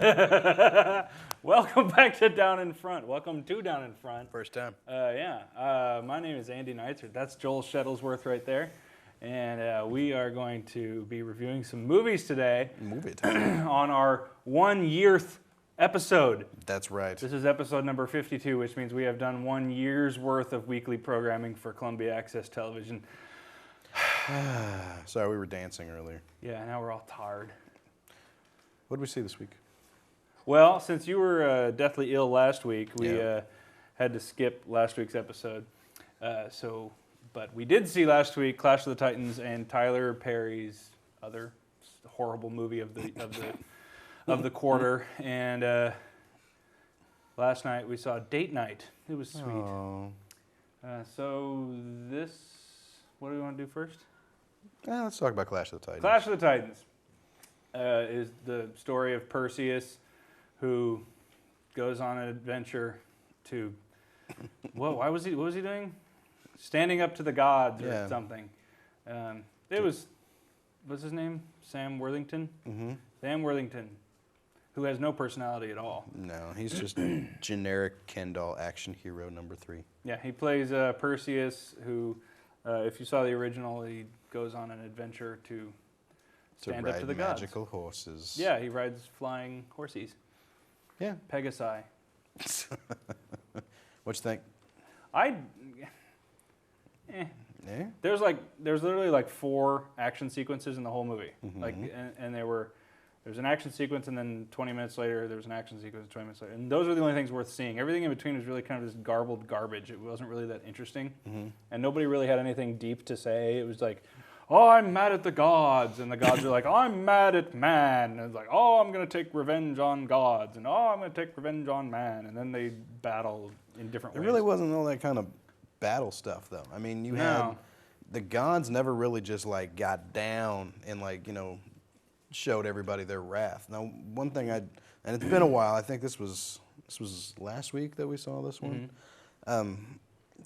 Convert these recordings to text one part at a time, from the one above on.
Welcome back to Down in Front. Welcome to Down in Front. First time. My name is Andy Neitzer. That's Joel Shuttlesworth right there. And we are going to be reviewing some movies today Movie time. on our 1 yearth episode. That's right. This is episode number 52, which means we have done 1 year's worth of weekly programming for Columbia Access Television. Sorry, we were dancing earlier. Yeah, now we're all tired. What did we see this week? Well, since you were deathly ill last week, we Yeah. had to skip last week's episode. But we did see last week Clash of the Titans and Tyler Perry's other horrible movie of the quarter. And last night we saw Date Night. It was sweet. Oh. What do we want to do first? Let's talk about Clash of the Titans. Clash of the Titans is the story of Perseus, who goes on an adventure to, what was he doing? Standing up to the gods or something. What's his name? Sam Worthington? Mm-hmm. Sam Worthington, who has no personality at all. No, he's just generic Ken doll action hero number 3. Yeah, he plays Perseus, who, if you saw the original, he goes on an adventure to stand up to the gods. Magical horses. Yeah, he rides flying horses. Yeah. Pegasi. What you think? Yeah. There's literally like 4 action sequences in the whole movie. Mhm. There's an action sequence, and then 20 minutes later there's an action sequence, 20 minutes later, and those are the only things worth seeing. Everything in between was really kind of this garbled garbage. It wasn't really that interesting, and nobody really had anything deep to say. It was like, oh, I'm mad at the gods, and the gods are like, I'm mad at man, and it's like, oh, I'm gonna take revenge on gods, and oh, I'm gonna take revenge on man, and then they battle in different It ways. really wasn't all that kind of battle stuff, though. I mean, you had the gods never really just like got down and showed everybody their wrath. Now, one thing and it's been a while. I think this was last week that we saw this one.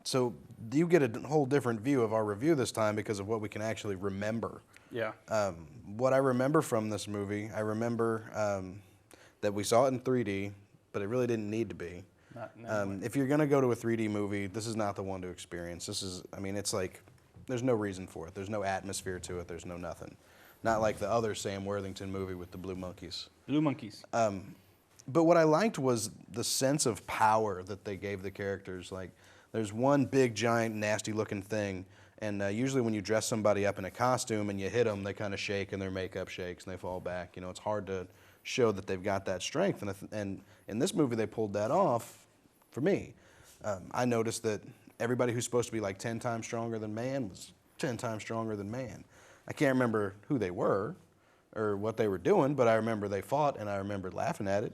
So you get a whole different view of our review this time because of what we can actually remember. Yeah. What I remember from this movie, I remember that we saw it in 3D, but it really didn't need to be. If you're going to go to a 3D movie, this is not the one to experience. It's like, there's no reason for it. There's no atmosphere to it. There's no nothing. Not like the other Sam Worthington movie with the blue monkeys. Blue monkeys. But what I liked was the sense of power that they gave the characters. Like, there's one big, giant, nasty-looking thing, and usually when you dress somebody up in a costume and you hit them, they kind of shake and their makeup shakes and they fall back. It's hard to show that they've got that strength. And in this movie, they pulled that off for me. I noticed that everybody who's supposed to be like 10 times stronger than man was 10 times stronger than man. I can't remember who they were or what they were doing, but I remember they fought and I remember laughing at it,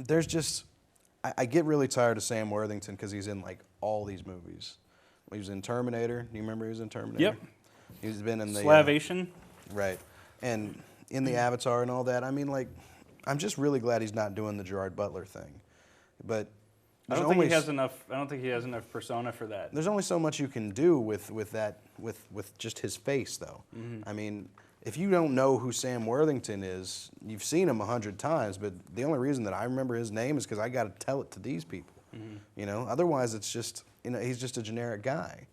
There's just, I get really tired of Sam Worthington because he's in like all these movies. He was in Terminator. Do you remember he was in Terminator? Yep. He's been in the... Slavation. Right. And in the Avatar and all that. I mean, like, I'm just really glad he's not doing the Gerard Butler thing. But I don't think he has enough persona for that. There's only so much you can do with that, with just his face, though. I mean, if you don't know who Sam Worthington is, you've seen him 100 times, but the only reason that I remember his name is because I got to tell it to these people. Otherwise it's just, he's just a generic guy.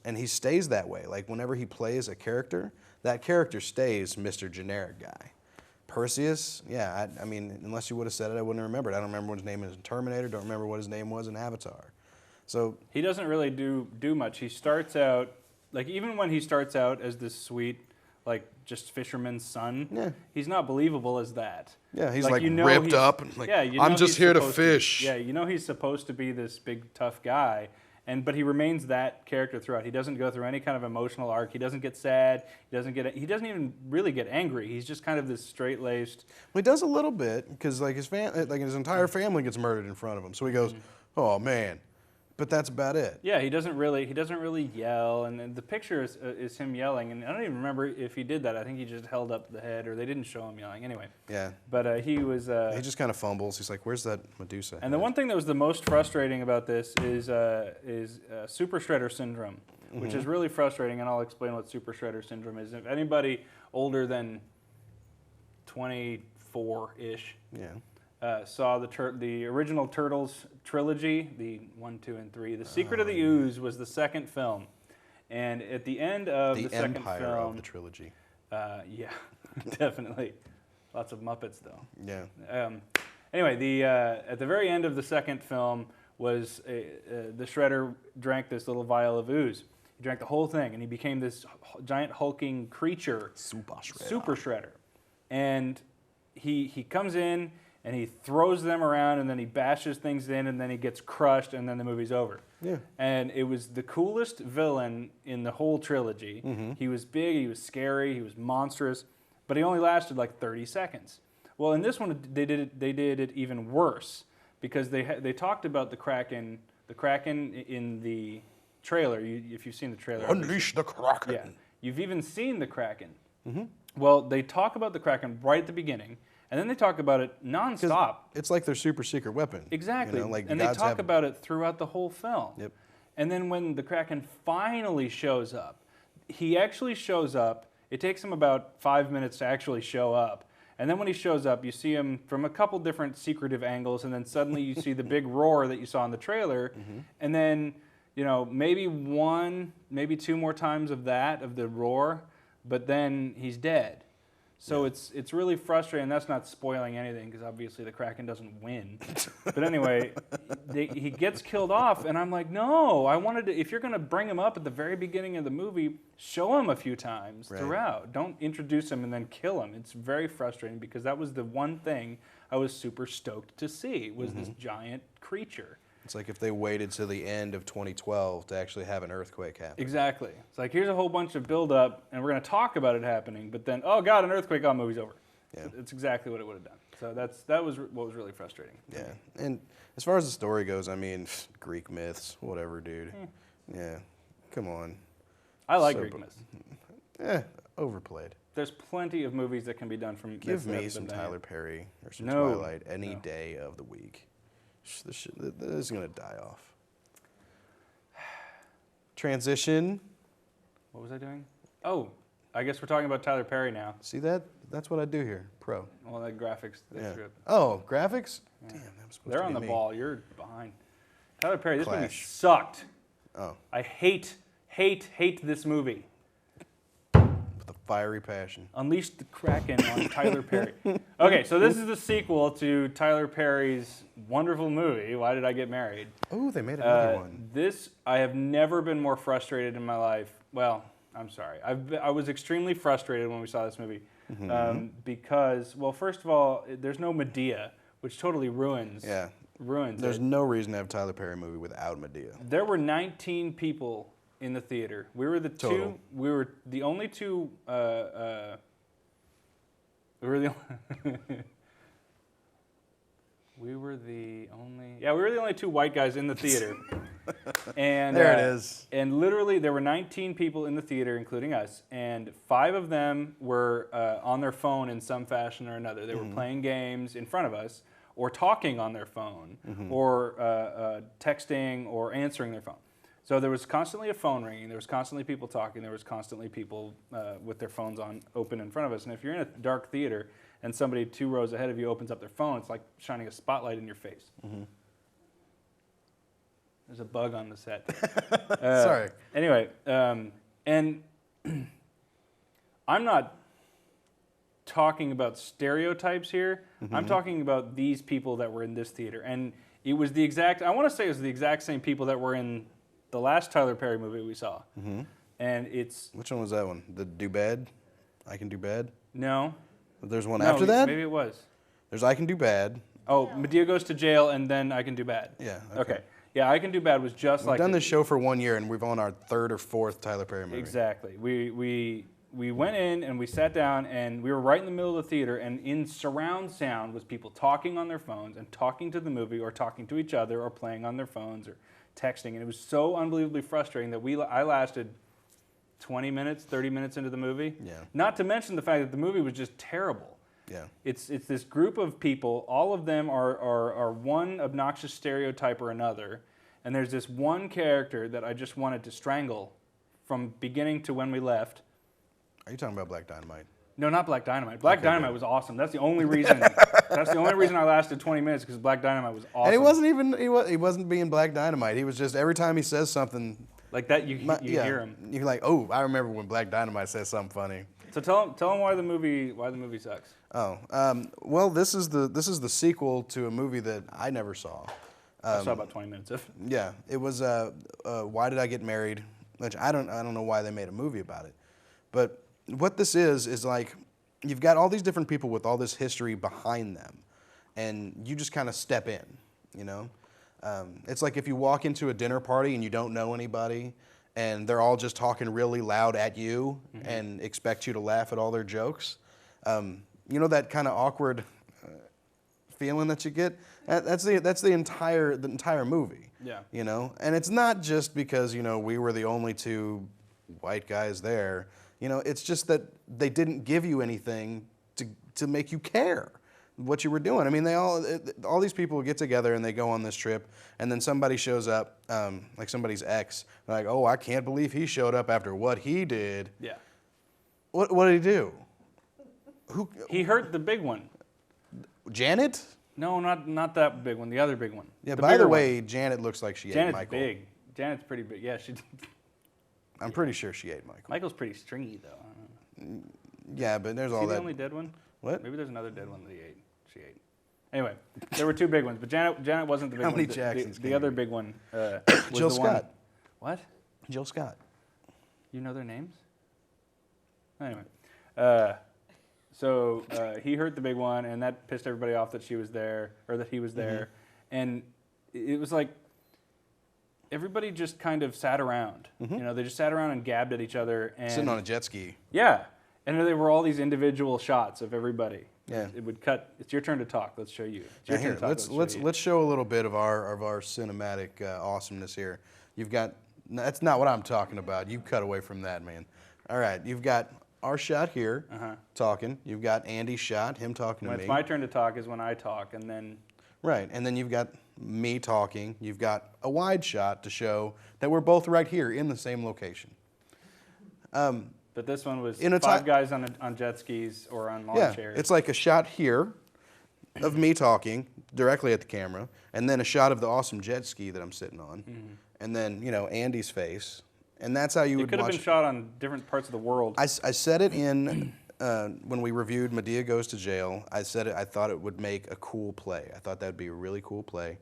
And he stays that way. Like, whenever he plays a character, that character stays Mr. Generic Guy. Perseus, yeah, I mean, unless you would have said it, I wouldn't have remembered. I don't remember what his name is in Terminator, don't remember what his name was in Avatar. So he doesn't really do much. He starts out, like, even when he starts out as this sweet, like, just fisherman's son, he's not believable as that. Yeah, he's like ripped up and like, I'm just here to fish. He's supposed to be this big, tough guy. But he remains that character throughout. He doesn't go through any kind of emotional arc. He doesn't get sad. He doesn't even really get angry. He's just kind of this straight-laced. Well, he does a little bit because like his entire family gets murdered in front of him. So he goes, "Oh man," but that's about it. Yeah, he doesn't really yell, and the picture is him yelling, and I don't even remember if he did that. I think he just held up the head, or they didn't show him yelling. Anyway. Yeah. But he was. He just kind of fumbles. He's like, "Where's that Medusa?" And the one thing that was the most frustrating about this is Super Shredder syndrome, which is really frustrating, and I'll explain what Super Shredder syndrome is. If anybody older than 24-ish. Yeah. Saw the original Turtles trilogy, the 1, 2, and 3. The Secret of the Ooze was the second film. And at the end of the second Empire film... of the trilogy. Yeah, definitely. Lots of Muppets, though. Yeah. Anyway, at the very end of the second film was the Shredder drank this little vial of ooze. He drank the whole thing, and he became this giant hulking creature, Super Shredder. And he comes in, and he throws them around, and then he bashes things in, and then he gets crushed, and then the movie's over. Yeah. And it was the coolest villain in the whole trilogy. He was big, he was scary, he was monstrous, but he only lasted like 30 seconds. Well, in this one, they did it even worse, because they talked about the Kraken in the trailer. If you've seen the trailer, Unleash the Kraken. yeah, you've even seen the Kraken. Well, they talk about the Kraken right at the beginning, and then they talk about it nonstop. It's like their super secret weapon. Exactly. You know, like and they talk about it throughout the whole film. Yep. And then when the Kraken finally shows up, he actually shows up. It takes him about 5 minutes to actually show up. And then when he shows up, you see him from a couple different secretive angles, and then suddenly you see the big roar that you saw in the trailer. And then, maybe one, maybe two more times of the roar, but then he's dead. So it's really frustrating. That's not spoiling anything, because obviously the Kraken doesn't win. But anyway, he gets killed off, and I'm like, no, I wanted to. If you're going to bring him up at the very beginning of the movie, show him a few times throughout. Don't introduce him and then kill him. It's very frustrating, because that was the one thing I was super stoked to see, was this giant creature. It's like if they waited to the end of 2012 to actually have an earthquake happen. Exactly. It's like, here's a whole bunch of build-up, and we're going to talk about it happening, but then, oh, God, an earthquake, oh, movie's over. Yeah. It's exactly what it would have done. So that was what was really frustrating. Yeah. And as far as the story goes, I mean, Greek myths, whatever, dude. Yeah. Come on. I like Greek myths. Overplayed. There's plenty of movies that can be done from Give myths that me have some been done. Tyler Perry or some No. Twilight any No. day of the week. This is going to die off. Transition. What was I doing? Oh, I guess we're talking about Tyler Perry now. See that? That's what I do here. Pro. Well, that graphics, they Yeah. screwed up. Oh, graphics? Yeah. Damn, that was supposed They're to on be the me. ball. You're behind. Tyler Perry, this movie Clash. sucked. Oh, I hate this movie. with a fiery passion. Unleash the Kraken on Tyler Perry. Okay, so this is the sequel to Tyler Perry's wonderful movie, Why Did I Get Married? Oh, they made another one. I have never been more frustrated in my life. Well, I'm sorry. I was extremely frustrated when we saw this movie because, well, first of all, there's no Medea, which totally ruins There's it. no reason to have a Tyler Perry movie without Medea. There were 19 people in the theater. We were the Total. We were the only two. We were the. We were the only. Yeah, we were the only two white guys in the theater. And There it is. And literally, there were 19 people in the theater, including us, and 5 of them were on their phone in some fashion or another. They were playing games in front of us, or talking on their phone, or texting, or answering their phone. So there was constantly a phone ringing. There was constantly people talking. There was constantly people with their phones on open in front of us. And if you're in a dark theater and somebody 2 rows ahead of you opens up their phone, it's like shining a spotlight in your face. There's a bug on the set. Sorry. Anyway, and I'm not talking about stereotypes here. I'm talking about these people that were in this theater. And it was the exact, I want to say it was the exact same people that were in the last Tyler Perry movie we saw. And it's... Which one was that one? The Do Bad? I Can Do Bad? No. There's one No, after that? Maybe it was. There's I Can Do Bad. Oh, Medea goes to jail and then I Can Do Bad. Yeah. Okay. Yeah, I Can Do Bad was just We've like... done this show for 1 year, and we've on our 3rd or 4th Tyler Perry movie. Exactly. We went in and we sat down and we were right in the middle of the theater, and in surround sound was people talking on their phones and talking to the movie or talking to each other or playing on their phones or texting, and it was so unbelievably frustrating that I lasted 20 minutes, 30 minutes into the movie. Yeah. Not to mention the fact that the movie was just terrible. Yeah. It's this group of people, all of them are one obnoxious stereotype or another, and there's this one character that I just wanted to strangle from beginning to when we left. Are you talking about Black Dynamite? No, not Black Dynamite. Black Dynamite was awesome. That's the only reason. That's the only reason I lasted 20 minutes because Black Dynamite was awesome. And he wasn't even he wasn't being Black Dynamite. He was just every time he says something like that. You hear him. You're like, oh, I remember when Black Dynamite says something funny. So tell him why the movie sucks. Oh, well, this is the sequel to a movie that I never saw. I saw about 20 minutes of. Yeah, it was Why Did I Get Married? Which I don't know why they made a movie about it, but what this is like you've got all these different people with all this history behind them, and you just kind of step in, you know. It's like if you walk into a dinner party and you don't know anybody, and they're all just talking really loud at you and expect you to laugh at all their jokes. You know that kind of awkward feeling that you get? That's the entire movie. Yeah. You know, and it's not just because we were the only two white guys there. It's just that they didn't give you anything to make you care what you were doing. I mean, all these people get together and they go on this trip, and then somebody shows up, like somebody's ex. They're like, oh, I can't believe he showed up after what he did. Yeah. What did he do? He hurt the big one. Janet? No, not that big one. The other big one. Yeah. By the way, Janet looks like she ate Michael. Janet's big. Janet's pretty big. Yeah, she. I'm pretty sure she ate Michael. Michael's pretty stringy though. Yeah, but there's all Is he that. the only dead one? What? Maybe there's another dead one that she ate. Anyway, there were two big ones, but Janet wasn't the big How one. many Jacksons The can other you big one was Jill the Scott. One. What? Jill Scott. You know their names? Anyway, so he hurt the big one, and that pissed everybody off that she was there or that he was there, and it was like everybody just kind of sat around. They just sat around and gabbed at each other and Sitting on a jet ski. Yeah, and there were all these individual shots of everybody. Yeah. It would cut. It's your turn to talk. Let's show you. It's Yeah, your turn here, to talk. let's show a little bit of our cinematic awesomeness here. You've got that's not what I'm talking about. You cut away from that, man. All right, you've got our shot here talking. You've got Andy's shot, him talking When to it's me. my turn to talk is when I talk, and then Right, and then you've got me talking. You've got a wide shot to show that we're both right here in the same location. but this one was In a five ti- guys on jet skis or on lawn Yeah, chairs. it's like a shot here of me talking directly at the camera, and then a shot of the awesome jet ski that I'm sitting on, and then Andy's face, and that's how you It would could have watch. been shot on different parts of the world. I said it in when we reviewed Madea Goes to Jail. I said it. I thought it would make a cool play. I thought that'd be a really cool play,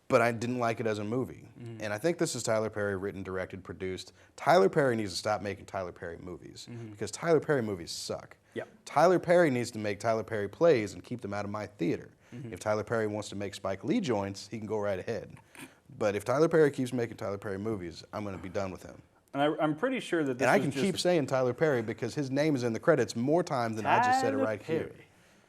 but I didn't like it as a movie. And I think this is Tyler Perry, written, directed, produced. Tyler Perry needs to stop making Tyler Perry movies because Tyler Perry movies suck. Yep. Tyler Perry needs to make Tyler Perry plays and keep them out of my theater. If Tyler Perry wants to make Spike Lee joints, he can go right ahead. But if Tyler Perry keeps making Tyler Perry movies, I'm going to be done with him. And I'm pretty sure that this And I was can just keep saying Tyler Perry because his name is in the credits more times than I just said it Tyler right here.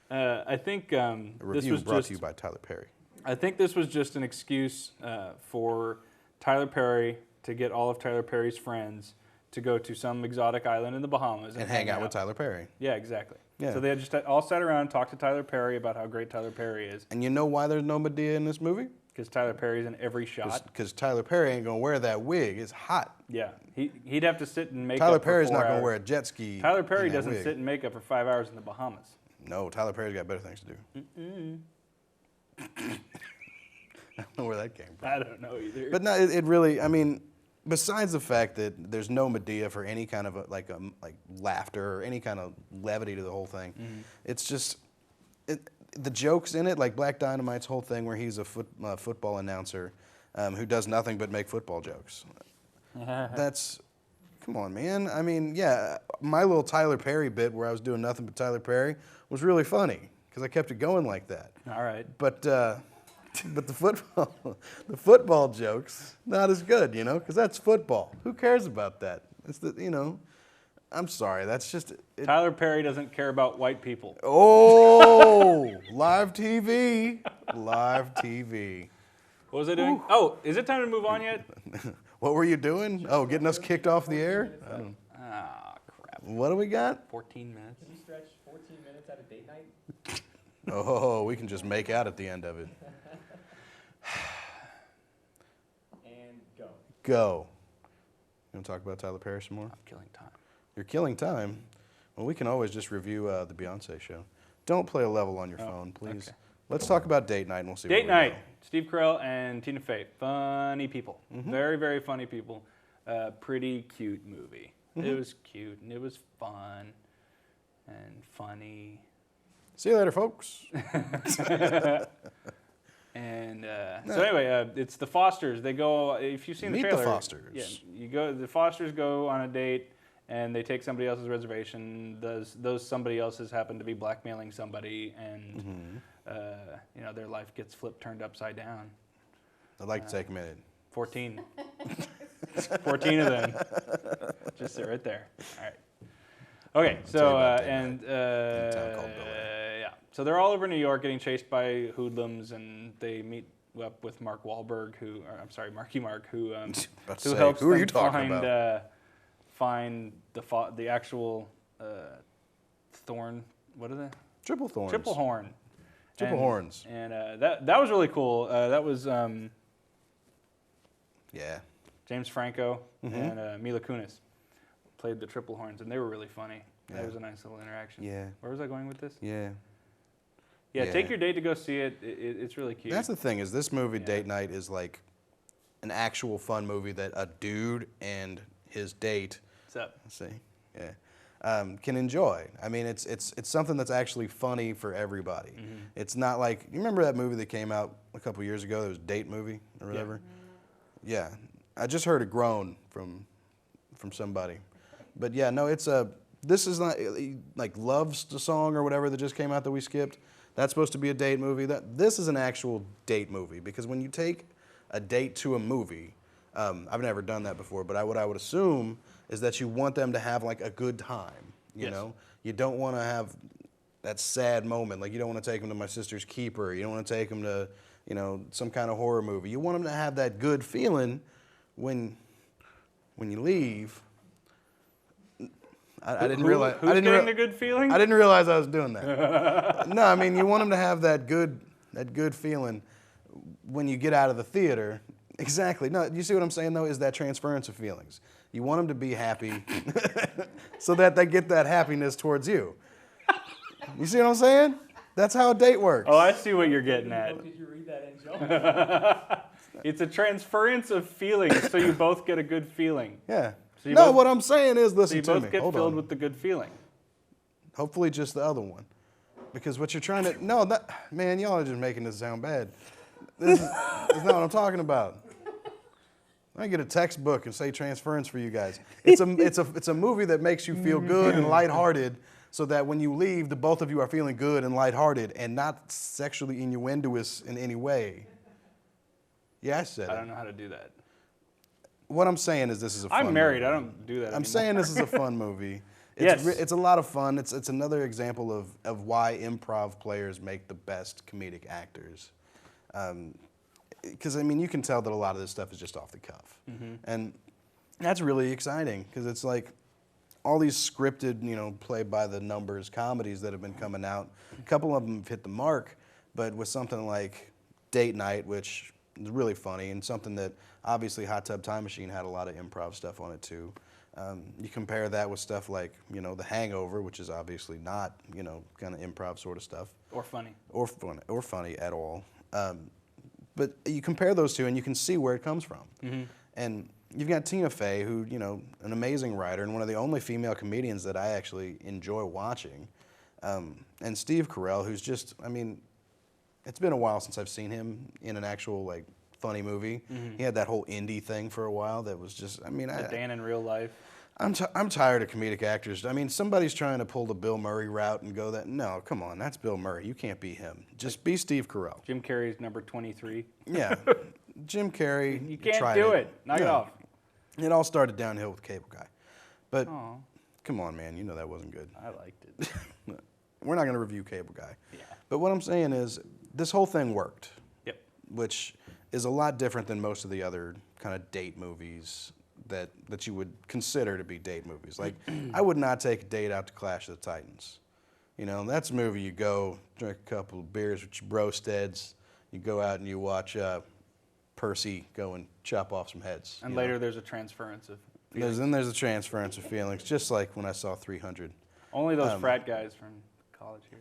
Perry. I think A this review was brought just. to you by Tyler Perry. I think this was just an excuse for Tyler Perry to get all of Tyler Perry's friends to go to some exotic island in the Bahamas And hang out with Tyler Perry. Yeah, exactly. Yeah. So they just all sat around and talked to Tyler Perry about how great Tyler Perry is. And you know why there's no Madea in this movie? Because Tyler Perry's in every shot. Because Tyler Perry ain't going to wear that wig. It's hot. Yeah, he'd have to sit in makeup. Tyler for Perry's 4 not going hours. to wear a jet ski. Tyler Perry in that doesn't wig. sit in makeup for 5 hours in the Bahamas. No, Tyler Perry's got better things to do. I don't know where that came from. I don't know either. But no, it really, I mean, besides the fact that there's no Madea for any kind of like laughter or any kind of levity to the whole thing, it's just, the jokes in it, like Black Dynamite's whole thing where he's a football announcer who does nothing but make football jokes. That's, come on, man. I mean, yeah, my little Tyler Perry bit where I was doing nothing but Tyler Perry was really funny because I kept it going like that. All right. But the football jokes, not as good, because that's football. Who cares about that? It's I'm sorry, that's just it. Tyler Perry doesn't care about white people. Oh, live TV, live TV. What was I doing? Oh, is it time to move on yet? What were you doing? Oh, getting us kicked off the air? Ah, crap. What do we got? 14 minutes. Can you stretch 14 minutes at a date night? Oh, we can just make out at the end of it. And go. Go. You want to talk about Tyler Perry some more? I'm killing time. You're killing time. Well, we can always just review the Beyonce show. Don't play a level on your Oh, phone, please. okay. Let's talk about Date Night and we'll see where Date we Night. go. Steve Carell and Tina Fey. Funny people. Mm-hmm. Very, very funny people. Pretty cute movie. Mm-hmm. It was cute and it was fun and funny. See you later, folks. And so anyway, it's the Fosters. They go. If you've seen Meet the the trailer, Fosters. Yeah, you go. The Fosters go on a date, and they take somebody else's reservation. Those somebody else's happen to be blackmailing somebody, and their life gets turned upside down. I'd like to take a minute. 14. 14 of them. Just sit right there. All right. Okay, tell you so about Date Night in a town called Bel Air. yeah, so they're all over New York getting chased by hoodlums, and they meet up with Mark Wahlberg, Marky Mark, who About to who say, helps who are them you talking find about? find the actual thorn. What are they? Triple Thorns. Triple horn. Triple horns. And that was really cool. That was Yeah. James Franco Mm-hmm. and Mila Kunis played the triple horns, and they were really funny. Yeah. That was a nice little interaction. Yeah. Where was I going with this? Yeah. Yeah, Yeah. take your date to go see it. It's really cute. That's the thing is this movie, Yeah. Date Night, is like an actual fun movie that a dude and his date, What's up? can enjoy. I mean, it's something that's actually funny for everybody. Mm-hmm. It's not like, you remember that movie that came out a couple years ago? That was Date Movie or whatever. Yeah, I just heard a groan from somebody, but yeah, no, this is not like Love's the song or whatever that just came out that we skipped. That's supposed to be a date movie. This is an actual date movie because when you take a date to a movie, I've never done that before, but what I would assume is that you want them to have like a good time. You Yes. know, you don't want to have that sad moment. Like you don't want to take them to My Sister's Keeper. You don't want to take them to, some kind of horror movie. You want them to have that good feeling when you leave. I didn't realize. Who's getting the good feeling? I didn't realize I was doing that. No, I mean you want them to have that good feeling when you get out of the theater. Exactly. No, you see what I'm saying though? Is that transference of feelings? You want them to be happy, so that they get that happiness towards you. You see what I'm saying? That's how a date works. Oh, I see what you're getting at. Did you read that in, Joe? It's a transference of feelings, so you both get a good feeling. Yeah. So you No, both- what I'm saying is, So listen you to both me. get Hold filled on. with the good feeling. Hopefully, just the other one, because what you're trying to man, y'all are just making this sound bad. This is not what I'm talking about. I get a textbook and say transference for you guys. It's a movie that makes you feel good and lighthearted, so that when you leave, the both of you are feeling good and lighthearted and not sexually innuendoous in any way. Yeah, I said I it. don't know how to do that. What I'm saying is this is a fun I'm married. movie. I don't do that I'm anymore. saying this is a fun movie. Yes. It's a lot of fun. It's another example of why improv players make the best comedic actors. Because, you can tell that a lot of this stuff is just off the cuff. Mm-hmm. And that's really exciting because it's like all these scripted, play-by-the-numbers comedies that have been coming out. A couple of them have hit the mark, but with something like Date Night, which is really funny, and something that obviously Hot Tub Time Machine had a lot of improv stuff on it too. You compare that with stuff like, The Hangover, which is obviously not, kind of improv sort of stuff. Or funny. Or funny at all. But you compare those two and you can see where it comes from. Mm-hmm. And you've got Tina Fey, who, an amazing writer and one of the only female comedians that I actually enjoy watching. And Steve Carell, who's just, it's been a while since I've seen him in an actual, funny movie. Mm-hmm. He had that whole indie thing for a while that was just, A Dan in real life. I'm tired of comedic actors. Somebody's trying to pull the Bill Murray route and go that. No, come on, that's Bill Murray. You can't be him. Just be Steve Carell. Jim Carrey's number 23. Yeah, Jim Carrey. You can't tried do it. Knock it No. off. It all started downhill with Cable Guy. But Aw, come on, man, that wasn't good. I liked it. We're not going to review Cable Guy. Yeah. But what I'm saying is, this whole thing worked, Yep. which is a lot different than most of the other kind of date movies that you would consider to be date movies. Like, I would not take a date out to Clash of the Titans. That's a movie you go, drink a couple of beers with your brosteads, you go out and you watch Percy go and chop off some heads. And you later know? there's a transference of Then there's a transference of feelings, just like when I saw 300. Only those frat guys from college here.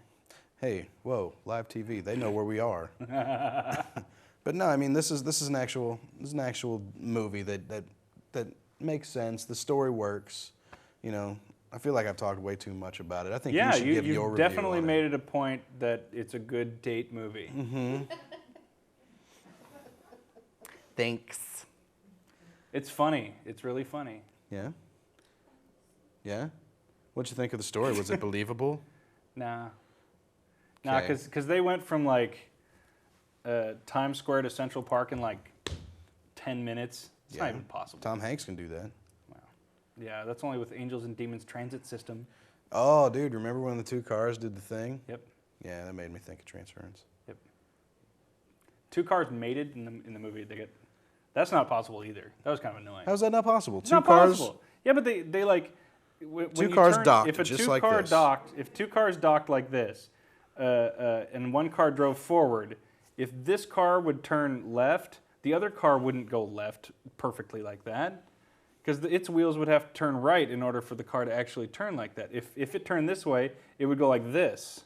Hey, whoa, live TV. They know where we are. But no, I mean this is an actual movie that makes sense. The story works. You know, I feel like I've talked way too much about it. I think Yeah, you should give your you review definitely on made it a point that it's a good date movie. Thanks. It's funny. It's really funny. Yeah. Yeah. What'd you think of the story? Was it believable? Nah, Okay. because they went from like Times Square to Central Park in like 10 minutes. It's not Yeah. even possible. Tom Hanks can do that. Yeah, that's only with Angels and Demons Transit System. Oh, dude, remember when the two cars did the thing? Yep. Yeah, that made me think of Transference. Two cars mated in the movie. That's not possible either. That was kind of annoying. How's that not possible? It's Two not cars. possible. Yeah, but they like when Two you cars turn- docked If a just two like car this. if two cars docked like this, and one car drove forward, if this car would turn left, the other car wouldn't go left perfectly like that, because its wheels would have to turn right in order for the car to actually turn like that. If it turned this way, it would go like this,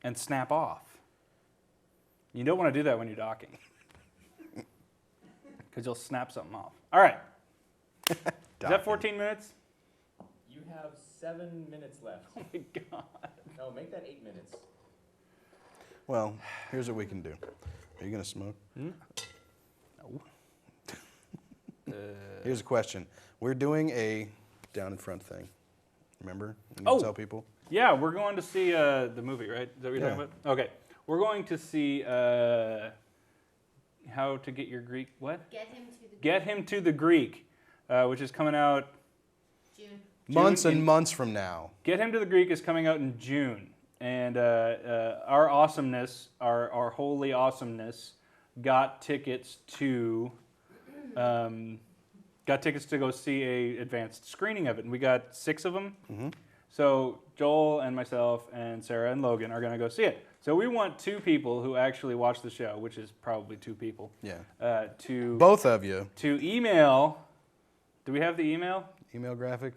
and snap off. You don't want to do that when you're docking, because you'll snap something off. All right. Is that 14 minutes? You have 7 minutes left. Oh my God. No, make that 8 minutes. Well, here's what we can do. Are you gonna smoke? No. Here's a question. We're doing a down in front thing. Remember? You Oh. tell people. Yeah, we're going to see the movie, right? Is that what you're talking about? Okay. We're going to see How to Get Your Greek, what? Get him to the Get Him to the Greek, which is coming out, June. Months June and in- months from now. Get Him to the Greek is coming out in June. And our awesomeness, our holy awesomeness, got tickets to go see a advanced screening of it. And we got 6 of them. Mm-hmm. So Joel and myself and Sarah and Logan are going to go see it. So we want 2 people who actually watch the show, which is probably 2 people, Yeah. to Both of you. email. Do we have the email? Email graphic.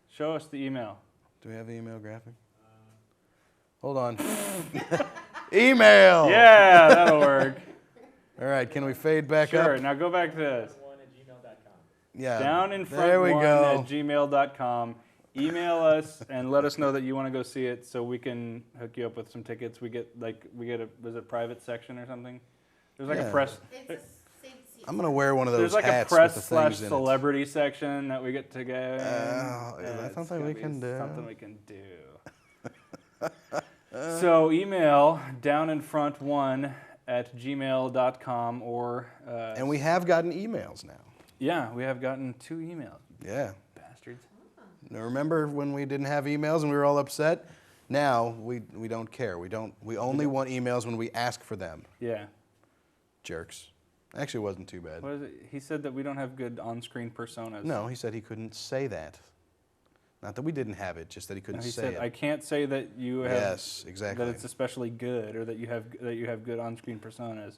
Show us the email. Do we have the email graphic? Hold on. Email. Yeah, that'll work. All right. Can we fade back Sure. up? Now go back to this. One@gmail.com. Yeah. Down in front There we go. @gmail.com. Email us and let us know that you want to go see it, so we can hook you up with some tickets. We get a private section or something. There's like Yeah. a press. It's a safe seat. I'm gonna wear one of those There's like a hats press with the slash things in it. celebrity section that we get to go. in, is and that it's something gonna we be can do? Something we can do. So email downinfront1@gmail.com or And we have gotten emails now. yeah, we have gotten 2 emails. Yeah. Bastards. Now, remember when we didn't have emails and we were all upset? Now we don't care. We only want emails when we ask for them. Yeah. Jerks. Actually, it wasn't too bad. What is it? He said that we don't have good on-screen personas. No, he said he couldn't say that. Not that we didn't have it, just that he couldn't No, he say said it. I can't say that you have Yes, exactly. that it's especially good or that you have good on-screen personas.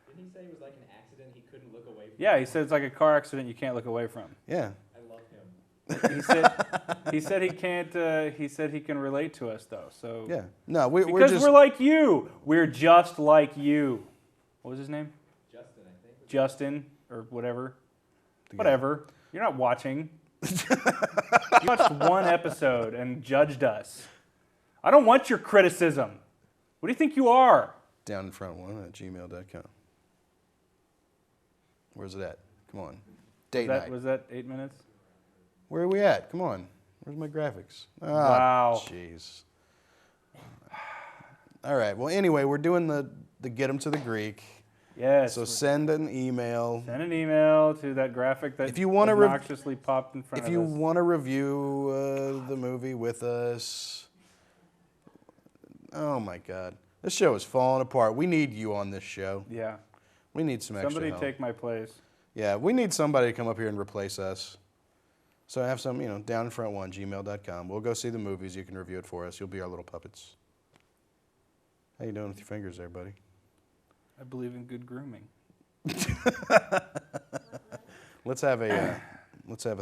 Didn't he say it was like an accident he couldn't look away from? Yeah, he said it's like a car accident you can't look away from. Yeah. I love him. He said he can't. He said he can relate to us though. So Yeah. No, we're because just we're like you. We're just like you. What was his name? Justin, I think. Justin or whatever. the guy. Whatever. You're not watching. You watched one episode and judged us. I don't want your criticism. What do you think you are? Downinfront1@gmail.com. Where's it at? Come on. Date night. Was that 8 minutes? Where are we at? Come on. Where's my graphics? Ah, Wow. Jeez. All right. Well, anyway, we're doing the get them to the Greek. Yes. So send an email. Send an email to that graphic that If you wanna obnoxiously popped in front If of you us. want to review the movie with us, oh my God, this show is falling apart. We need you on this show. Yeah. We need some extra Somebody help. take my place. Yeah, we need somebody to come up here and replace us. So I have some, downinfront1@gmail.com. We'll go see the movies. You can review it for us. You'll be our little puppets. How you doing with your fingers there, buddy? I believe in good grooming. Let's have a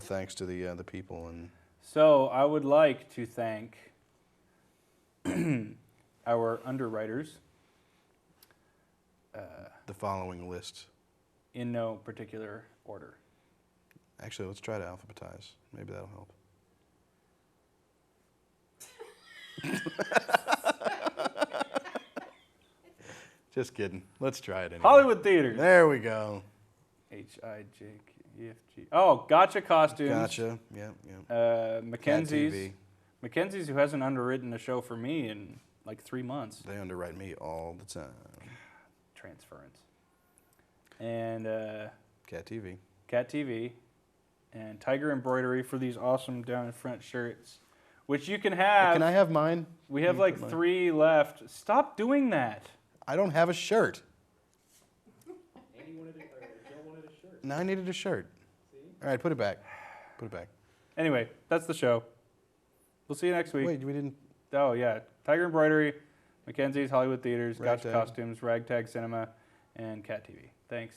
thanks to the people and So I would like to thank our underwriters The following list. in no particular order. Actually, let's try to alphabetize. Maybe that'll help. Just kidding. Let's try it anyway. Hollywood Theaters. There we go. HIJKEFG. Oh, Gotcha Costumes. Gotcha. Yep, yep. Cat Mackenzie's. TV. Mackenzie's, who hasn't underwritten a show for me in like 3 months. They underwrite me all the time. Transference. And Cat TV. Cat TV. And Tiger Embroidery for these awesome down in front shirts, which you can have. Can I have mine? We have You like put mine. 3 left. Stop doing that. I don't have a shirt. Andy wanted it, or Joe wanted a shirt. Now I needed a shirt. See? All right, put it back. Put it back. Anyway, that's the show. We'll see you next week. Wait, we didn't. Oh, yeah. Tiger Embroidery, Mackenzie's, Hollywood Theaters, Gotcha Ragtag. Costumes, Ragtag Cinema, and Cat TV. Thanks.